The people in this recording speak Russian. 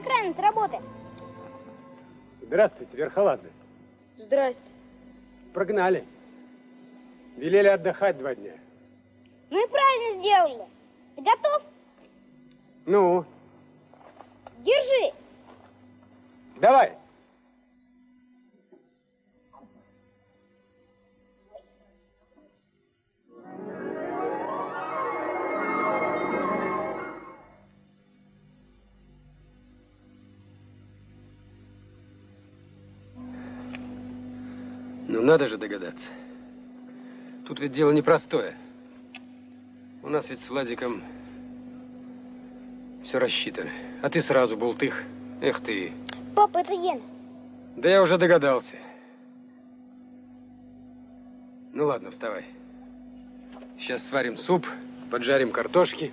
охраны с работы. Здравствуйте, Верхоладзе. Здрасте. Прогнали. Велели отдыхать 2 дня. Ну и правильно сделали. Ты готов? Ну, Держи. давай. Ну, надо же догадаться. Тут ведь дело непростое. У нас ведь с Владиком все рассчитано. А ты сразу бултых. Эх ты. Папа, это Гена. Да я уже догадался. Ну ладно, вставай. Сейчас сварим суп, поджарим картошки.